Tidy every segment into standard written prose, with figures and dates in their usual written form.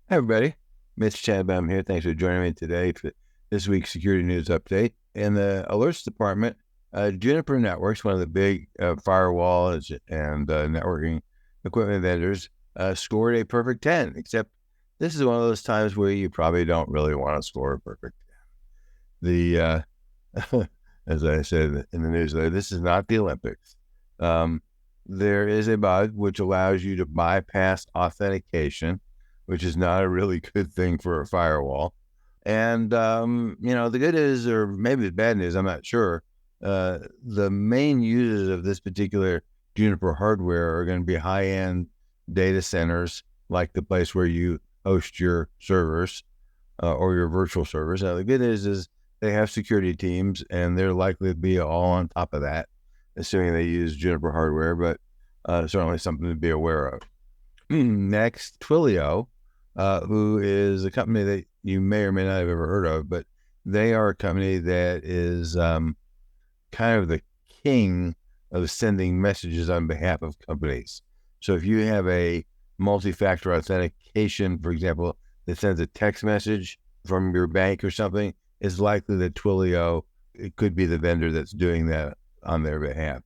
Hi, everybody. Mitch Chadbaum here. Thanks for joining me today for this week's security news update. In the alerts department, Juniper Networks, one of the big firewalls and networking equipment vendors, scored a perfect 10, except this is one of those times where you probably don't really want to score a perfect 10. As I said in the newsletter, this is not the Olympics. There is a bug which allows you to bypass authentication, which is not a really good thing for a firewall. And, the good news, or maybe the bad news, I'm not sure. The main users of this particular Juniper hardware are going to be high-end data centers, like the place where you host your servers or your virtual servers. Now, the good news is they have security teams, and they're likely to be all on top of that, assuming they use Juniper hardware, but certainly something to be aware of. Next, Twilio, who is a company that you may or may not have ever heard of, but they are a company that is kind of the king of sending messages on behalf of companies. So if you have a multi-factor authentication, for example, that sends a text message from your bank or something, it's likely that Twilio, it could be the vendor that's doing that on their behalf.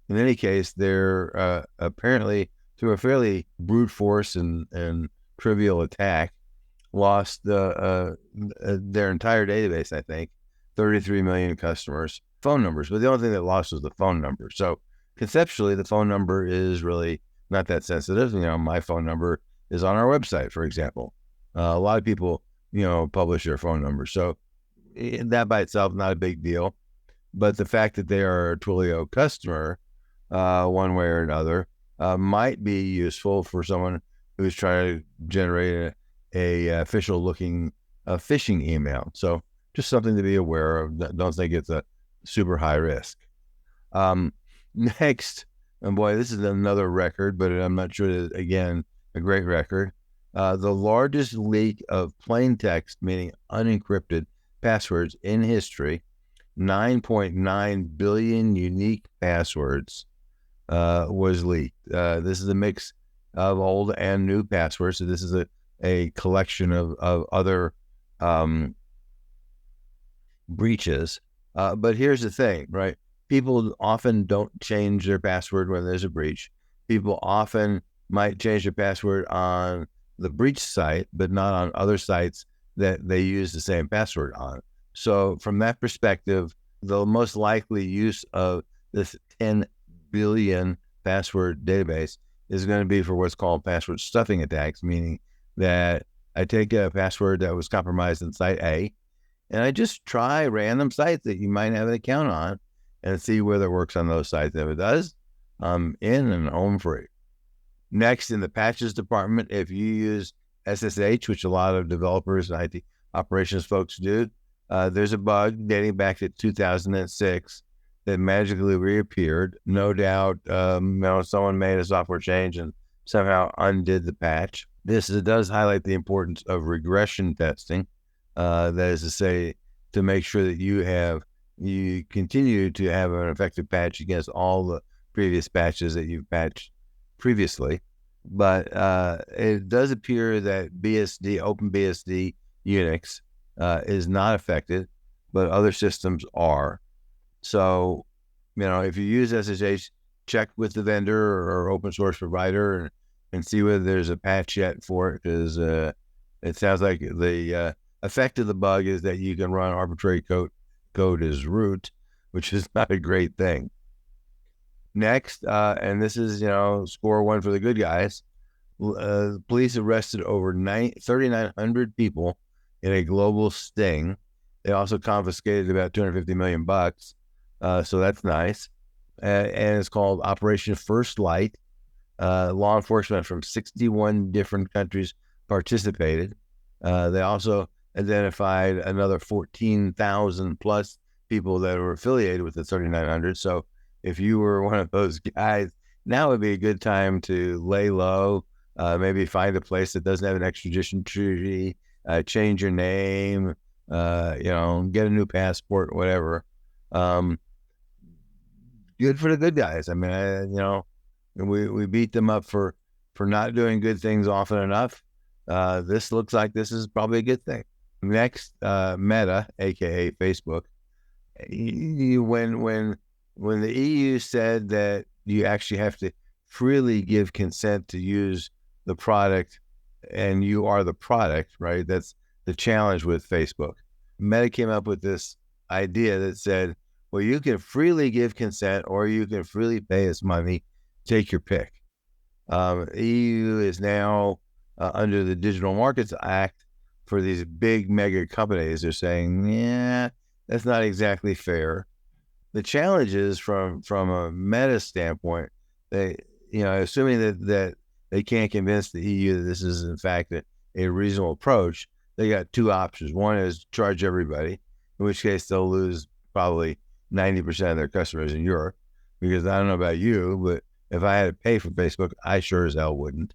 In any case, they're apparently, through a fairly brute force and trivial attack, lost their entire database, I think, 33 million customers, phone numbers. But the only thing that lost was the phone number. So conceptually, the phone number is really not that sensitive. My phone number is on our website, for example. A lot of people, publish their phone number. So that by itself, not a big deal. But the fact that they are a Twilio customer, one way or another, might be useful for someone who's trying to generate a official-looking phishing email. So just something to be aware of. Don't think it's a super high risk. Next, and boy, this is another record, but I'm not sure that, again, a great record. The largest leak of plain text, meaning unencrypted passwords in history, 9.9 billion unique passwords was leaked. This is a mix of old and new passwords. So this is a collection of other breaches. But here's the thing, right? People often don't change their password when there's a breach. People often might change their password on the breach site, but not on other sites that they use the same password on. So from that perspective, the most likely use of this 10 billion password database is going to be for what's called password stuffing attacks, meaning that I take a password that was compromised in site A, and I just try random sites that you might have an account on and see whether it works on those sites. If it does, I'm in and home free. Next, in the patches department, if you use SSH, which a lot of developers and IT operations folks do, there's a bug dating back to 2006 that magically reappeared. No doubt, someone made a software change and somehow undid the patch. This does highlight the importance of regression testing. That is to say, to make sure that you continue to have an effective patch against all the previous patches that you've patched previously. But it does appear that OpenBSD Unix is not affected, but other systems are. So, if you use SSH, check with the vendor or open source provider and see whether there's a patch yet for it, because it sounds like the effect of the bug is that you can run arbitrary code as root, which is not a great thing. Next, and this is, score one for the good guys, police arrested over 3,900 people in a global sting. They also confiscated about $250 million. So that's nice. And it's called Operation First Light. Law enforcement from 61 different countries participated. They also identified another 14,000 plus people that were affiliated with the 3,900. So if you were one of those guys, now would be a good time to lay low, maybe find a place that doesn't have an extradition treaty, change your name, get a new passport, whatever. Good for the good guys. I mean, we beat them up for not doing good things often enough. this looks like this is probably a good thing. Next, Meta, aka Facebook. When the EU said that you actually have to freely give consent to use the product, and you are the product, right? That's the challenge with Facebook. Meta came up with this idea that said, well, you can freely give consent or you can freely pay us money. Take your pick. EU is now under the Digital Markets Act for these big mega companies. They're saying, yeah, that's not exactly fair. The challenge is from a Meta standpoint, assuming that they can't convince the EU that this is in fact a reasonable approach, they got two options. One is charge everybody, in which case they'll lose probably 90% of their customers in Europe, because I don't know about you, but if I had to pay for Facebook, I sure as hell wouldn't.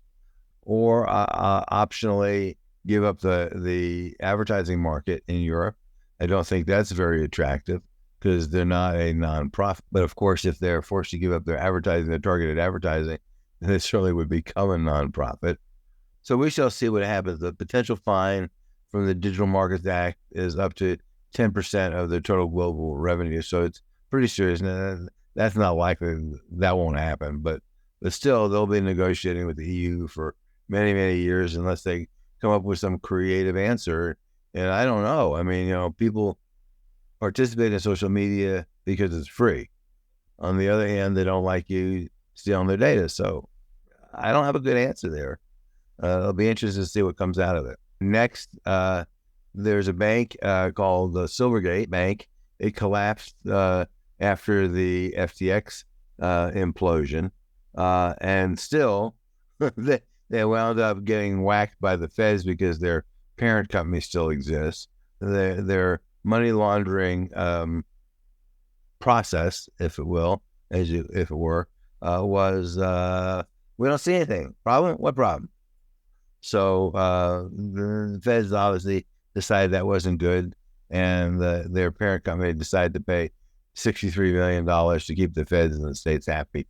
Or optionally give up the advertising market in Europe. I don't think that's very attractive because they're not a nonprofit. But of course, if they're forced to give up their advertising, their targeted advertising, they certainly would become a nonprofit. So we shall see what happens. The potential fine from the Digital Markets Act is up to 10% of the total global revenue. So it's pretty serious. And that's not likely. That won't happen. But still, they'll be negotiating with the EU for many, many years unless they come up with some creative answer. And I don't know. I mean, people participate in social media because it's free. On the other hand, they don't like you stealing their data. So I don't have a good answer there. It'll be interesting to see what comes out of it. Next, there's a bank called the Silvergate Bank. It collapsed after the FTX implosion. And still, they wound up getting whacked by the feds because their parent company still exists. Their money laundering process, if it will, if it were, was we don't see anything. Problem? What problem? So the feds obviously decided that wasn't good, and their parent company decided to pay $63 million to keep the feds and the states happy.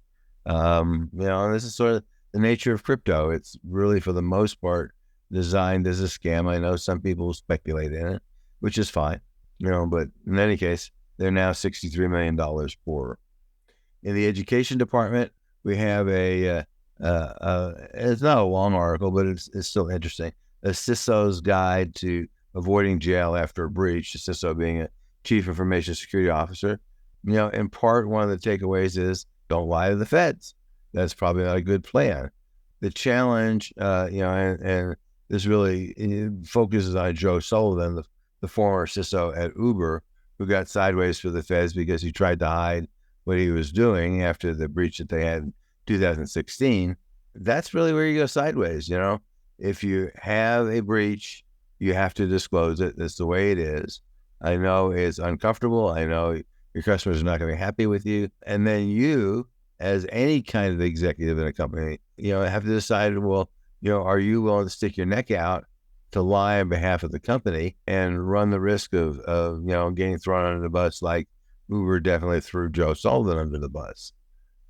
And this is sort of the nature of crypto. It's really, for the most part, designed as a scam. I know some people speculate in it, which is fine, but in any case, they're now $63 million poorer. In the education department, we have it's not a long article, but it's still interesting. A CISO's guide to avoiding jail after a breach, a CISO being a chief information security officer. In part, one of the takeaways is don't lie to the feds. That's probably not a good plan. The challenge, and this really focuses on Joe Sullivan, the former CISO at Uber, who got sideways for the feds because he tried to hide what he was doing after the breach that they had in 2016. That's really where you go sideways. If you have a breach, you have to disclose it. That's the way it is. I know it's uncomfortable. I know your customers are not going to be happy with you. And then you, as any kind of executive in a company, have to decide, well, are you willing to stick your neck out to lie on behalf of the company and run the risk of getting thrown under the bus, like Uber definitely threw Joe Sullivan under the bus.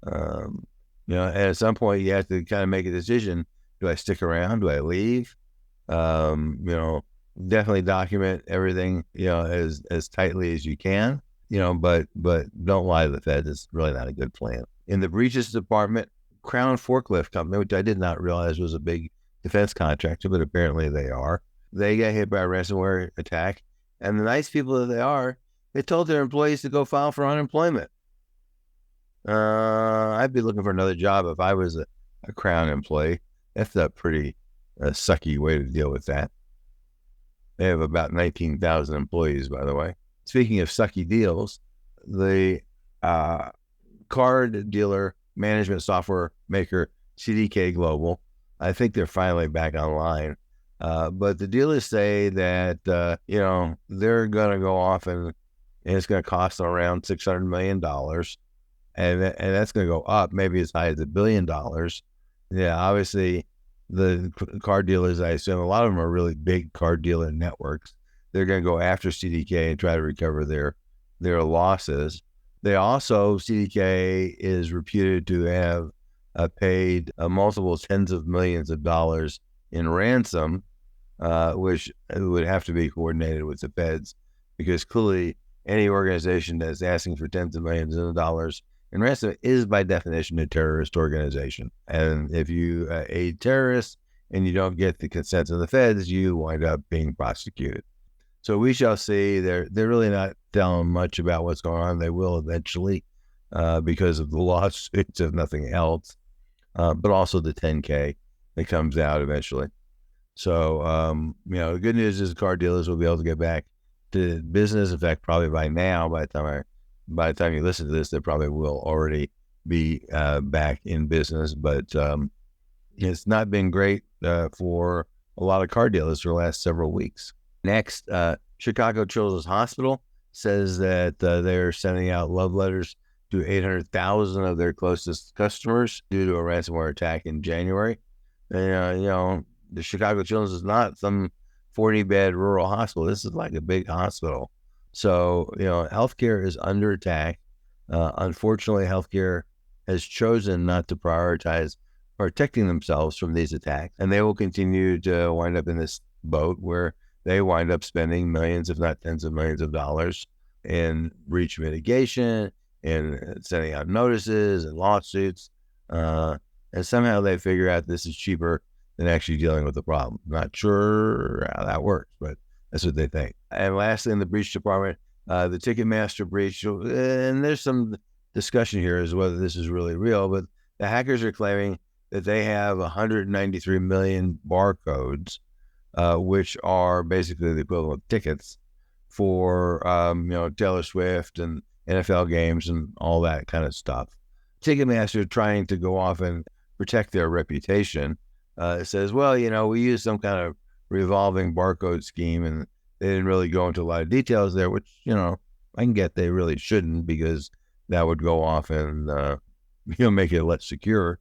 And at some point you have to kind of make a decision. Do I stick around? Do I leave? Definitely document everything, as tightly as you can, but don't lie to the feds. It's really not a good plan. In the breaches department, Crown Forklift Company, which I did not realize was a big defense contractor, but apparently they are. They got hit by a ransomware attack, and the nice people that they are, they told their employees to go file for unemployment. I'd be looking for another job if I was a Crown employee. That's a pretty sucky way to deal with that. They have about 19,000 employees, by the way. Speaking of sucky deals, the card dealer management software maker CDK Global, I think they're finally back online. But the dealers say that, they're going to go off and it's going to cost them around $600 million. And that's going to go up maybe as high as $1 billion. Yeah, obviously the car dealers, I assume a lot of them are really big car dealer networks. They're going to go after CDK and try to recover their losses. They also, CDK is reputed to have paid multiple tens of millions of dollars in ransom which would have to be coordinated with the feds, because clearly any organization that's asking for tens of millions of dollars in ransom is by definition a terrorist organization. And if you aid terrorists and you don't get the consent of the feds, you wind up being prosecuted. So we shall see. They're really not telling much about what's going on. They will eventually, because of the lawsuits, if nothing else, but also the 10K that comes out eventually. So, the good news is car dealers will be able to get back to business. In fact, probably by now, by the time you listen to this, they probably will already be back in business. But it's not been great for a lot of car dealers for the last several weeks. Next, Chicago Children's Hospital says that they're sending out love letters to 800,000 of their closest customers due to a ransomware attack in January. And, the Chicago Children's is not some 40-bed rural hospital. This is like a big hospital. So, healthcare is under attack. Unfortunately, healthcare has chosen not to prioritize protecting themselves from these attacks, and they will continue to wind up in this boat where they wind up spending millions, if not tens of millions of dollars in breach mitigation and sending out notices and lawsuits. And somehow they figure out this is cheaper than actually dealing with the problem. Not sure how that works, but that's what they think. And lastly, in the breach department, the Ticketmaster breach, and there's some discussion here as to whether this is really real, but the hackers are claiming that they have 193 million barcodes, which are basically the equivalent of tickets for, Taylor Swift and NFL games and all that kind of stuff. Ticketmaster, trying to go off and protect their reputation, says, well, we use some kind of revolving barcode scheme, and they didn't really go into a lot of details there, which, I can get they really shouldn't, because that would go off and, make it less secure.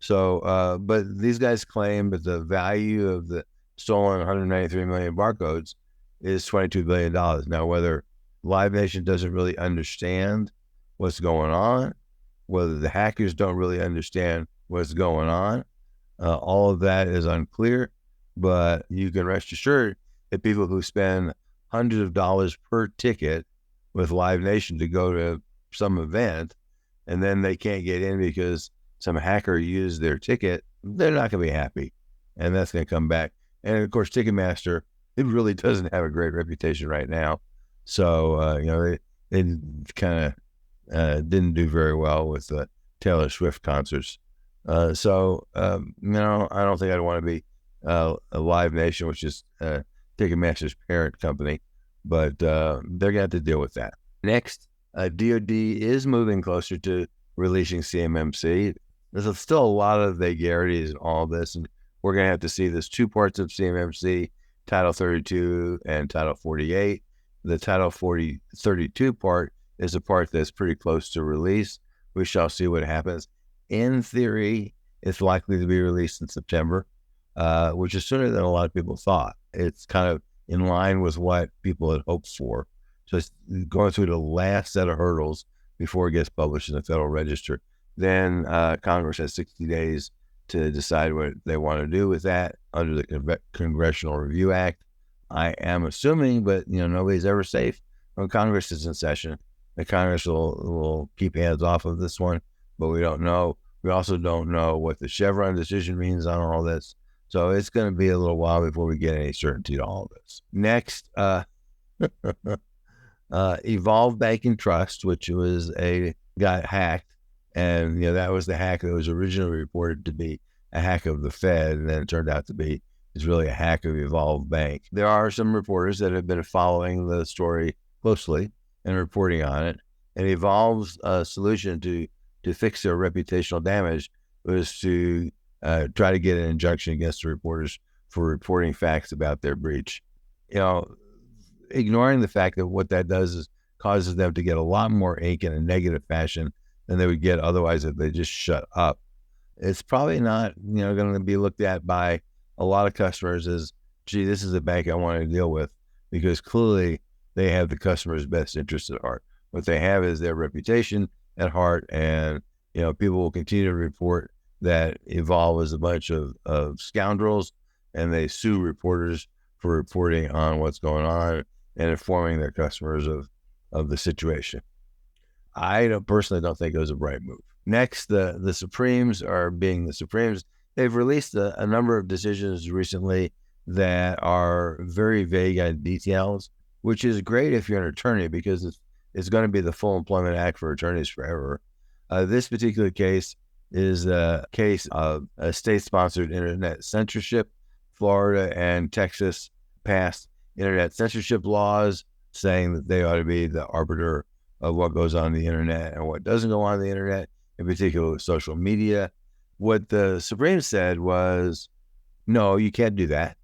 So, but these guys claim that the value of the stolen 193 million barcodes is $22 billion. Now, whether Live Nation doesn't really understand what's going on, whether the hackers don't really understand what's going on, all of that is unclear, but you can rest assured that people who spend hundreds of dollars per ticket with Live Nation to go to some event, and then they can't get in because some hacker used their ticket, they're not going to be happy. And that's going to come back. And of course, Ticketmaster, it really doesn't have a great reputation right now. So, they kind of didn't do very well with the Taylor Swift concerts. So, I don't think I'd want to be a Live Nation, which is Ticketmaster's parent company, but they're going to have to deal with that. Next, DoD is moving closer to releasing CMMC. There's still a lot of vagaries in all this, and we're going to have to see there's two parts of CMMC, Title 32 and Title 48. The Title 32 part is a part that's pretty close to release. We shall see what happens. In theory, it's likely to be released in September, which is sooner than a lot of people thought. It's kind of in line with what people had hoped for. So it's going through the last set of hurdles before it gets published in the Federal Register. Then Congress has 60 days to decide what they want to do with that under the Congressional Review Act. I am assuming, but nobody's ever safe when Congress is in session. The Congress will keep hands off of this one, but we don't know. We also don't know what the Chevron decision means on all this. So it's going to be a little while before we get any certainty to all of this. Next, Evolve Banking Trust, which got hacked. And, that was the hack that was originally reported to be a hack of the Fed. And then it turned out to be, it's really a hack of Evolve Bank. There are some reporters that have been following the story closely and reporting on it. And Evolve's solution to fix their reputational damage was to try to get an injunction against the reporters for reporting facts about their breach. Ignoring the fact that what that does is causes them to get a lot more ink in a negative fashion than they would get otherwise if they just shut up. It's probably not, going to be looked at by a lot of customers as, gee, this is a bank I want to deal with, because clearly they have the customer's best interest at heart. What they have is their reputation at heart, and people will continue to report that Evolve is a bunch of scoundrels and they sue reporters for reporting on what's going on and informing their customers of the situation. I personally don't think it was a right move. Next, the Supremes are being the Supremes. They've released a number of decisions recently that are very vague on details, which is great if you're an attorney because it's going to be the Full Employment Act for attorneys forever. This particular case is a case of a state-sponsored internet censorship. Florida and Texas passed internet censorship laws saying that they ought to be the arbiter of what goes on the internet and what doesn't go on the internet, in particular with social media. What the Supreme said was, no, you can't do that.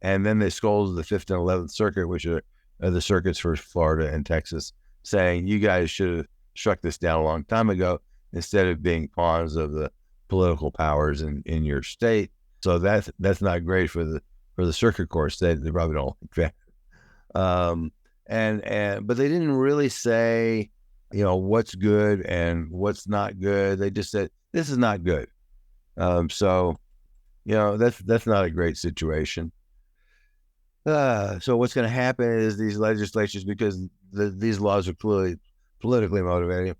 And then they scolded the 5th and 11th Circuit, which are the circuits for Florida and Texas, saying you guys should have struck this down a long time ago instead of being pawns of the political powers in your state. So that's not great for the circuit courts. They probably don't like that. But they didn't really say, what's good and what's not good. They just said this is not good. So that's not a great situation. So what's going to happen is these legislatures, because these laws are clearly politically motivated,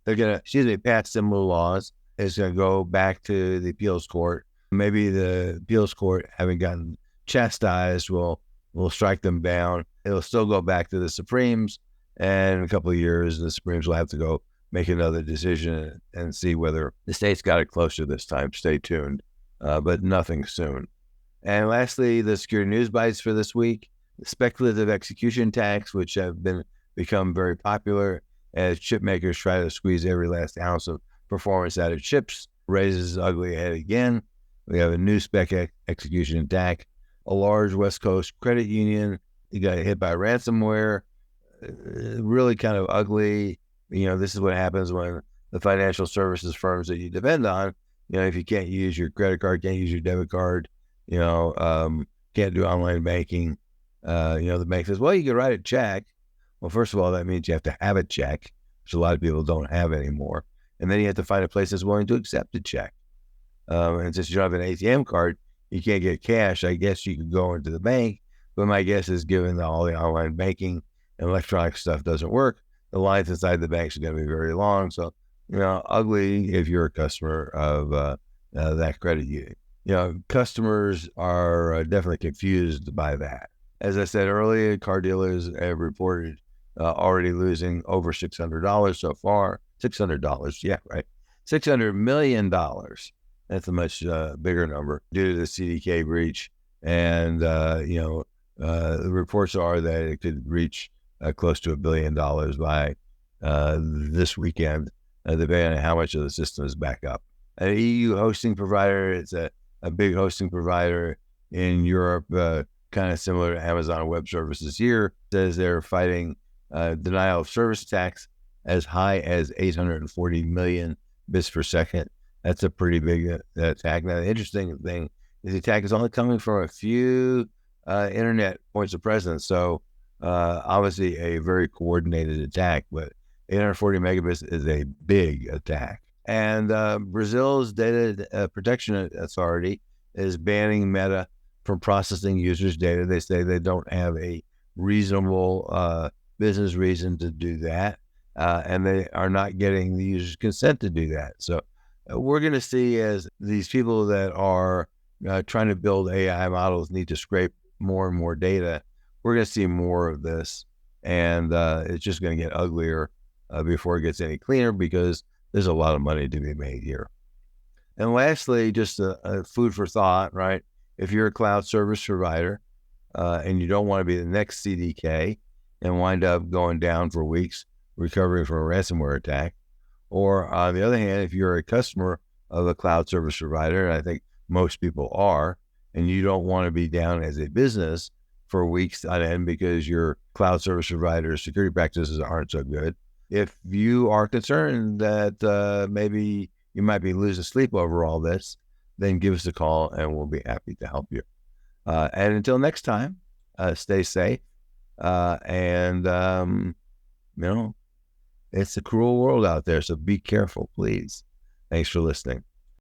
they're going to, pass similar laws. It's going to go back to the appeals court. Maybe the appeals court, having gotten chastised, will strike them down. It'll still go back to the Supremes, and in a couple of years, the Supremes will have to go make another decision and see whether the state's got it closer this time. Stay tuned, but nothing soon. And lastly, the security news bites for this week. Speculative execution attacks, which have become very popular as chip makers try to squeeze every last ounce of performance out of chips, raises ugly head again. We have a new spec execution attack. A large West Coast credit union got hit by ransomware. Really kind of ugly. This is what happens when the financial services firms that you depend on, if you can't use your credit card, can't use your debit card, can't do online banking. The bank says, well, you can write a check. Well, first of all, that means you have to have a check, which a lot of people don't have anymore. And then you have to find a place that's willing to accept a check. And since you don't have an ATM card, you can't get cash. I guess you could go into the bank, but my guess is given all the online banking and electronic stuff doesn't work, the lines inside the banks are going to be very long. So, ugly if you're a customer of that credit union. Customers are definitely confused by that. As I said earlier, car dealers have reported already losing over $600 so far. $600, yeah, right. $600 million. That's a much bigger number due to the CDK breach. And, the reports are that it could reach close to $1 billion by this weekend, depending on how much of the system is back up. An EU hosting provider, it's a big hosting provider in Europe, kind of similar to Amazon Web Services here, says they're fighting denial of service attacks as high as 840 million bits per second. That's a pretty big attack. Now, the interesting thing is the attack is only coming from a few internet points of presence. So obviously a very coordinated attack, but 840 megabits is a big attack. And Brazil's Data Protection Authority is banning Meta from processing users' data. They say they don't have a reasonable business reason to do that, and they are not getting the user's consent to do that. So we're going to see, as these people that are trying to build AI models need to scrape more and more data, we're going to see more of this, and it's just going to get uglier before it gets any cleaner, because there's a lot of money to be made here. And lastly, just a food for thought, right? If you're a cloud service provider and you don't want to be the next CDK and wind up going down for weeks recovering from a ransomware attack, or on the other hand, if you're a customer of a cloud service provider, and I think most people are, and you don't want to be down as a business for weeks on end because your cloud service provider's security practices aren't so good, if you are concerned that maybe you might be losing sleep over all this, then give us a call and we'll be happy to help you. And until next time, stay safe. And it's a cruel world out there, so be careful, please. Thanks for listening.